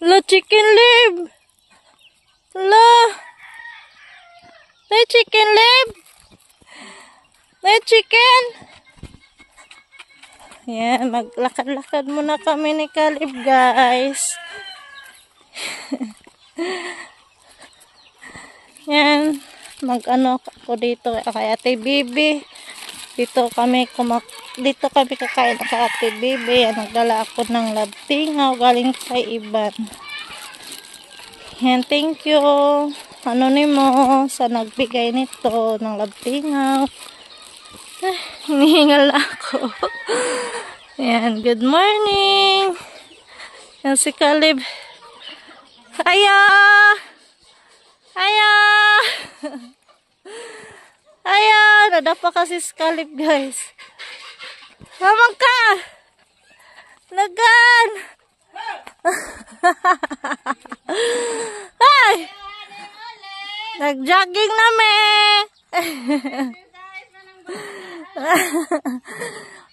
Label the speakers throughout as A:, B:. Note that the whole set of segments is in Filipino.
A: La, chicken lib. La. May chicken lib. May chicken. Yan, maglakad-lakad muna kami ni Caleb, guys. Yan, mag-ano ako dito kay Ate Bibi. Dito kami kakain kay Ate Bibi. Yan, nagdala ako ng labtingaw galing kay Iban. Yan, thank you Anonimo sa nagbigay nito ng labtingaw. Hinihingal ako. Yan, good morning. Yan si Caleb. Aya! Aya! Aya! Nadapa kasi si Caleb, guys. Mamang ka! Lagan! Ay! Nag-jogging nami!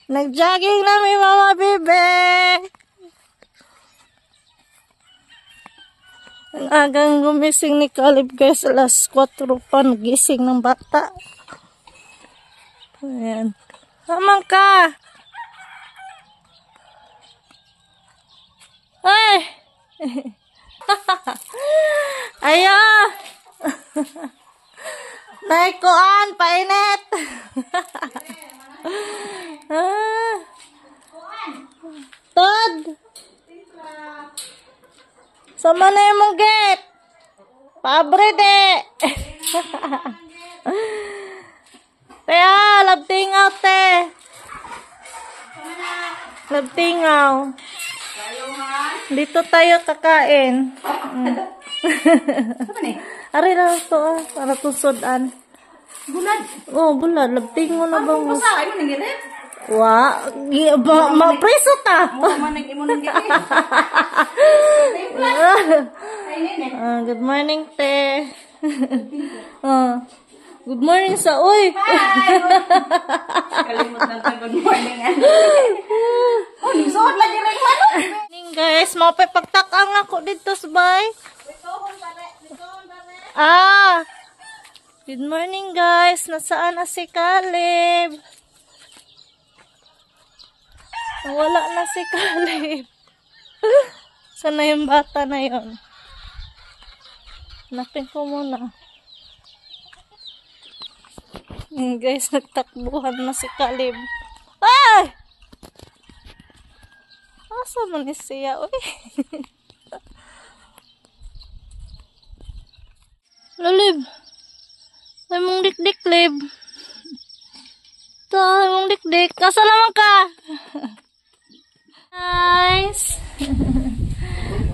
A: Nag-jogging nami, Mama Bebe! Ang agang gumising ni Caleb, guys. Alas 4 pa nagising ng bata. Ayan. Mamang ka! Ay! Ayo! Naikuan, painit! Todd! Sama na yung mong gate. Pabre de. Kaya, labtingaw te. Labtingaw. Dito tayo kakain. Ari na ito para tusudan. Bulad? Oh, bulad. Labtingaw na bang.
B: Ano sa? Ano nangyari?
A: Wa, ma-preso ta. Good morning, te. Good morning sa uy.
B: Kalimut na tayo, good morning. Oh, nisuot lagi rin man.
A: Morning, guys. Mapipagtakang ako dito sa bay. Good morning, guys. Nasaan na si Caleb? Wala na si Caleb. Sana yung bata na yon? Hanapin ko muna. Guys, nagtakbuhan na si Caleb. Ay! Asa man ni siya? Uy. Lalib. Ay mong dik-dik, Lib. Ito, ay mong dik-dik. Asa naman ka? Guys.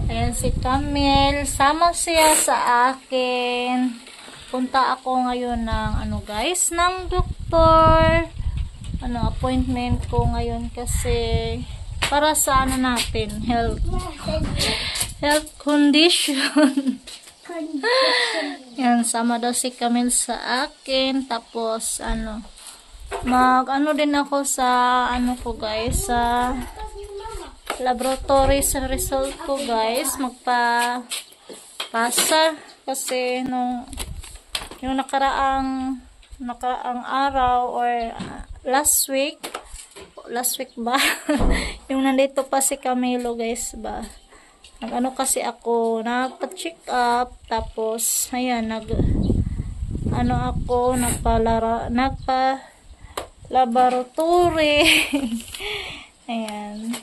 A: Ayan si Camille. Sama siya sa akin. Punta ako ngayon ng guys, ng doktor. Appointment ko ngayon kasi para sa natin, health condition. Yan, sama daw si Camille sa akin. Tapos din ako sa ko guys, sa laboratory sa result ko guys, magpa-pasa kasi yung nakaraang araw or last week ba yung nandito pa si Camilo guys ba, kasi ako nagpa-check up, tapos ayan nagpa-laboratory. Ayan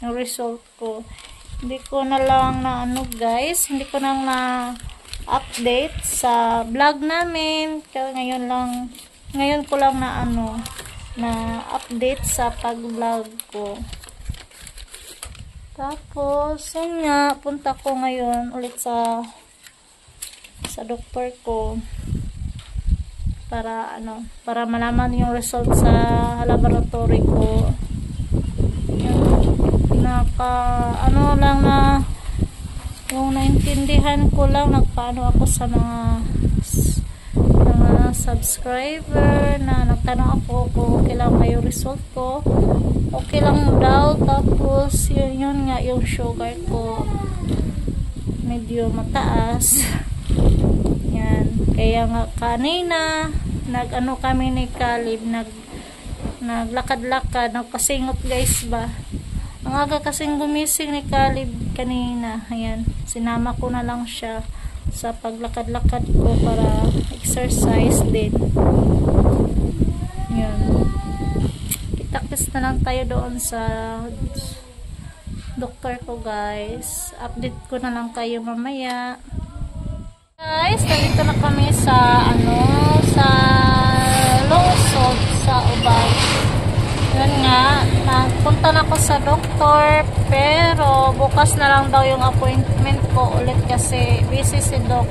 A: yung result ko. Hindi ko na lang guys, hindi ko na update sa vlog namin. Kaya ngayon ko lang na update sa pag-vlog ko. Tapos yun nga, punta ko ngayon ulit sa doktor ko para malaman yung result sa laboratory ko. Yung naintindihan ko lang, nagpaano ako sa mga subscriber na nagtanong ako kung okay lang ba yung result ko. Okay lang daw. Tapos yun nga yung sugar ko medyo mataas. Yan. Kaya nga kanina, nag-ano kami ni Caleb, naglakad-lakad, nagpasingot guys ba. Ang aga kasing gumising ni Caleb kanina. Ayan, sinama ko na lang siya sa paglakad-lakad ko para exercise din. Yan. Kita-kits na lang tayo doon sa doktor ko guys. Update ko na lang kayo mamaya. Guys, nandito na kami sa sa lungsod sa Ubay. Yun nga, napunta na ako sa doktor, pero bukas na lang daw yung appointment ko ulit kasi busy si Doc.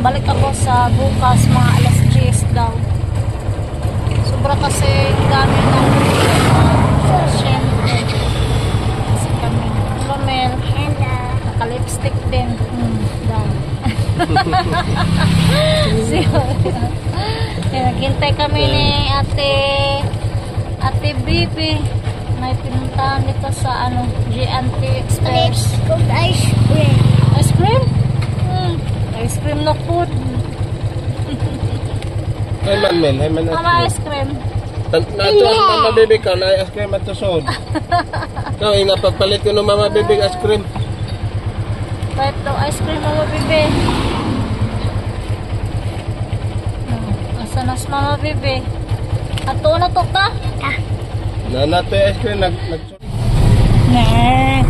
A: Balik ako sa bukas mga alas 10 daw. Sobra kasi dami ng pasyente. Kasi kami, Romel, naka-lipstick din. Daw. Naghintay kami ni Ate Bibi. May pinuntahan dito sa G&T Express.
B: Ice cream.
A: Ice cream? Ice cream no food.
C: Ay man men, ay man
A: Mama ice cream.
C: Nato ang mama baby ka na ice cream at tusod. Kau ina pagpalit ko ng mama baby ice cream.
A: Kahit daw ice cream Mama Bibi. Asa na si Mama Bibi? Ato na to ka?
C: Na nato ice cream nag
A: Nee.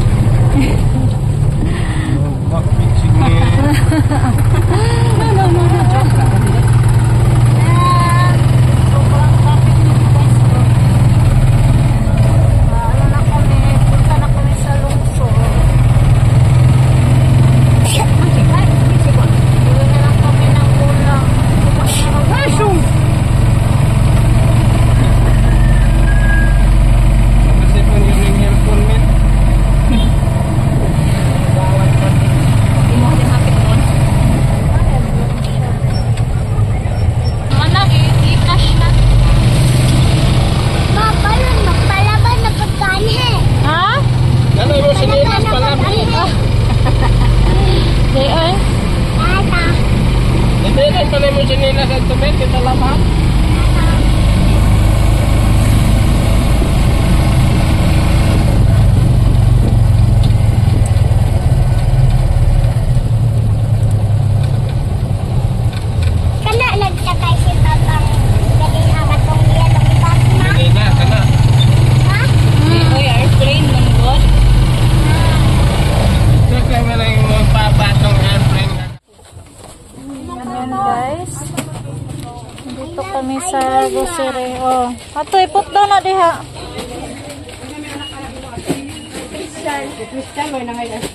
A: Kami sa grocery. Oh, ato ipot daw na diha.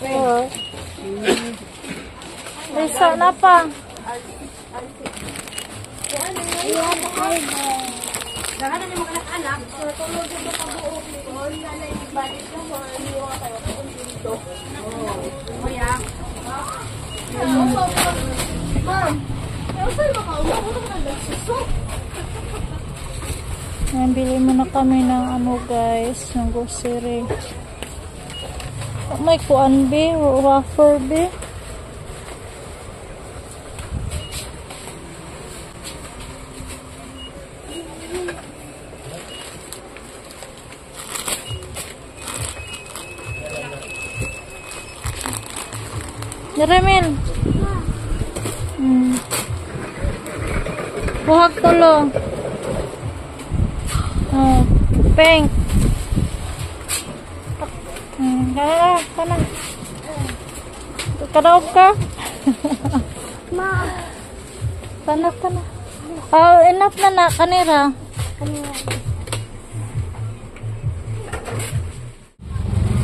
A: Oh. Lisa na pa. Bili muna kami ng guys, ng grocery. May kuan be, wafer be. Ramil. Buhag tulo. Oh, pink. Kana. Kadaog ka?
B: Ma.
A: Kana. Oh, enough na kanira.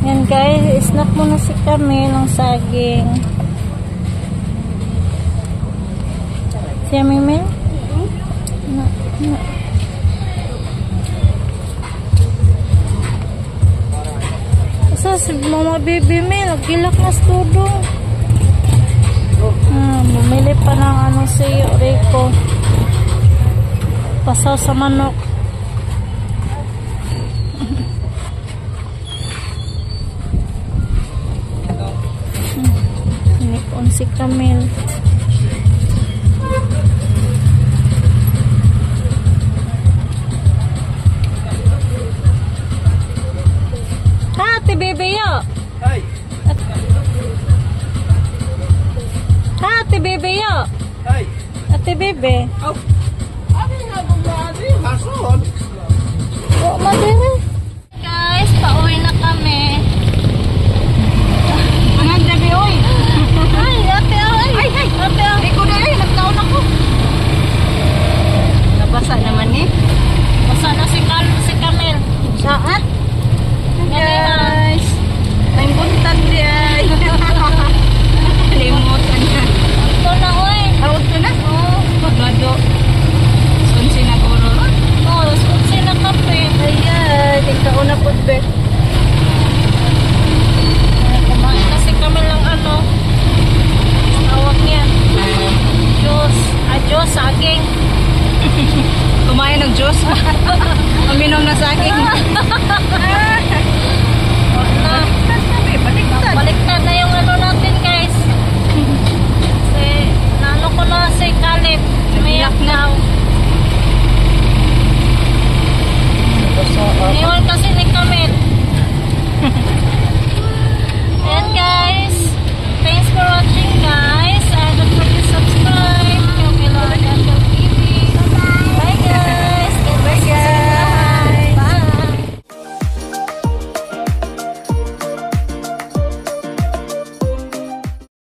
A: Yan guys, snack muna si kami ng saging. Siya Mimel? Na. Asa si Mama Baby Mel, gilak na studo. Bumili pa ng sa iyo, Rico. Pasaw sa manok. Doon si Camille. Ha, ate bebe yo.
C: Ay!
A: Ha, ate bebe yo.
C: Ay!
A: Ate bebe.
C: Aw! Ano nga ba ba? Hasod!
A: O, madere.